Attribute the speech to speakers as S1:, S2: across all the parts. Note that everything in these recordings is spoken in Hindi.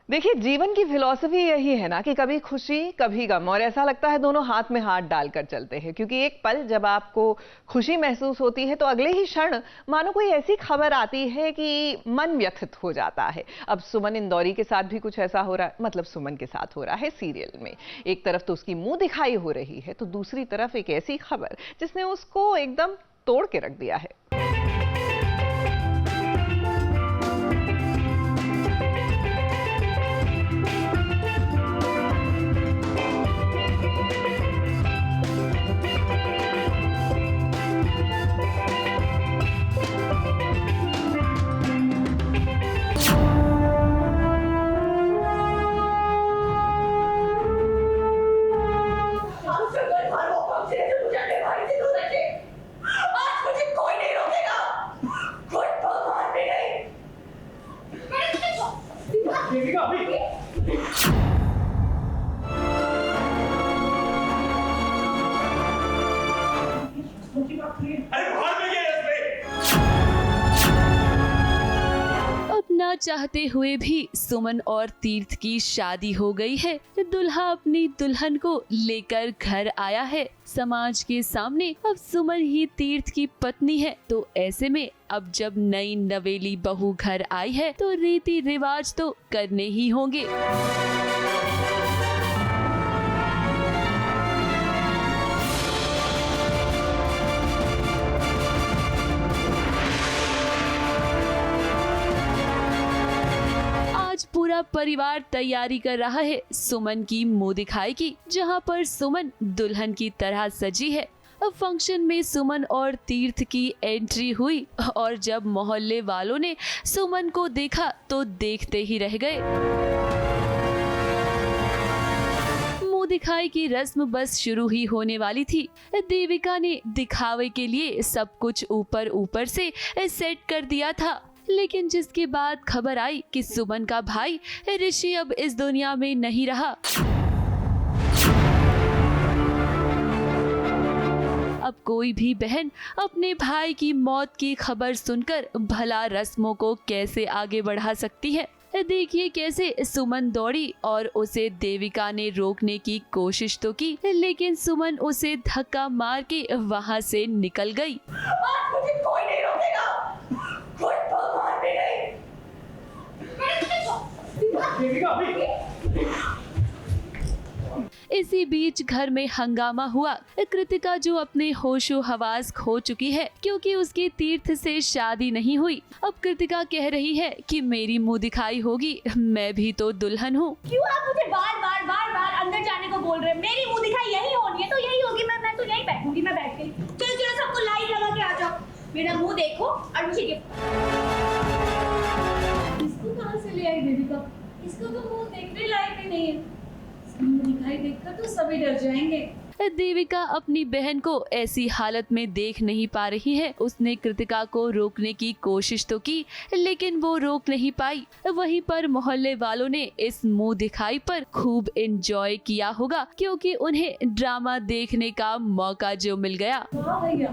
S1: देखिए, जीवन की फिलॉसफी यही है ना कि कभी खुशी कभी गम, और ऐसा लगता है दोनों हाथ में हाथ डालकर चलते हैं। क्योंकि एक पल जब आपको खुशी महसूस होती है तो अगले ही क्षण मानो कोई ऐसी खबर आती है कि मन व्यथित हो जाता है। अब सुमन इंदौरी के साथ भी कुछ ऐसा हो रहा है, मतलब सुमन के साथ हो रहा है सीरियल में। एक तरफ तो उसकी मुंह दिखाई हो रही है, तो दूसरी तरफ एक ऐसी खबर जिसने उसको एकदम तोड़ के रख दिया है।
S2: ना चाहते हुए भी सुमन और तीर्थ की शादी हो गई है। दुल्हा अपनी दुल्हन को लेकर घर आया है। समाज के सामने अब सुमन ही तीर्थ की पत्नी है। तो ऐसे में अब जब नई नवेली बहू घर आई है तो रीति रिवाज तो करने ही होंगे। पूरा परिवार तैयारी कर रहा है सुमन की मुंह दिखाई की, जहां पर सुमन दुल्हन की तरह सजी है। अब फंक्शन में सुमन और तीर्थ की एंट्री हुई और जब मोहल्ले वालों ने सुमन को देखा तो देखते ही रह गए। मुंह दिखाई की रस्म बस शुरू ही होने वाली थी। देविका ने दिखावे के लिए सब कुछ ऊपर से सेट कर दिया था, लेकिन जिसके बाद खबर आई कि सुमन का भाई ऋषि अब इस दुनिया में नहीं रहा। अब कोई भी बहन अपने भाई की मौत की खबर सुनकर भला रस्मों को कैसे आगे बढ़ा सकती है। देखिए कैसे सुमन दौड़ी और उसे देविका ने रोकने की कोशिश तो की, लेकिन सुमन उसे धक्का मार के वहां से निकल गई।
S3: आज मुझे कोई नहीं रोकेगा।
S2: इसी बीच घर में हंगामा हुआ। कृतिका जो अपने होशो हवास खो चुकी है क्योंकि उसकी तीर्थ से शादी नहीं हुई, अब कृतिका कह रही है कि मेरी मुंह दिखाई होगी, मैं भी तो दुल्हन हूँ।
S3: क्यों आप मुझे बार अंदर जाने को बोल रहे हैं? मेरी मुंह दिखाई यही होनी है तो यही होगी। मैं तो यही बैठूंगी। मैं बैठ गई। चलो सबको लाइट लगा के आ जाओ। मेरा मुंह देखो और मुझे इसको कहाँ से ले आई देविका? इसको तो मुंह देखने लायक ही नहीं है। मुंह दिखाई देखकर तो सभी डर जाएंगे।
S2: देविका अपनी बहन को ऐसी हालत में देख नहीं पा रही है। उसने कृतिका को रोकने की कोशिश तो की, लेकिन वो रोक नहीं पाई। वहीं पर मोहल्ले वालों ने इस मुंह दिखाई पर खूब एंजॉय किया होगा, क्योंकि उन्हें ड्रामा देखने का मौका जो मिल गया।
S3: वाह भैया,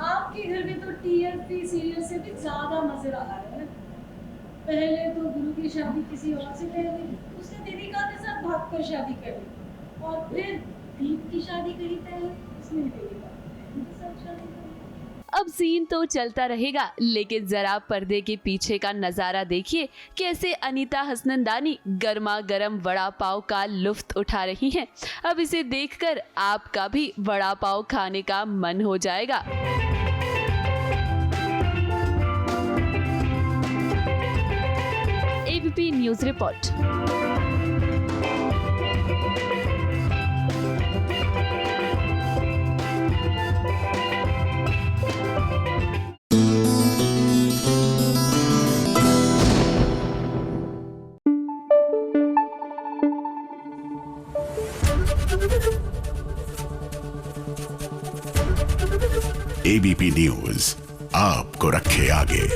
S3: आपके घर में तो टीआरपी सीरियल से भी ज्यादा मजे आ रहा है। पहले तो गुरु की शादी किसी और से कर दी, उसने देविका के साथ भागकर शादी कर दी, और फिर दीप की शादी करी पहले, उसने देविका के साथ शादी करी।
S2: अब सीन तो चलता रहेगा, लेकिन जरा पर्दे के पीछे का नजारा देखिए कैसे अनीता हसनंदानी गर्मा गर्म वड़ा पाव का लुफ्त उठा रही हैं। अब इसे देखकर आपका भी वड़ा पाव खाने का मन हो जाएगा। ABP news report.
S4: ABP news आपको रखे आगे।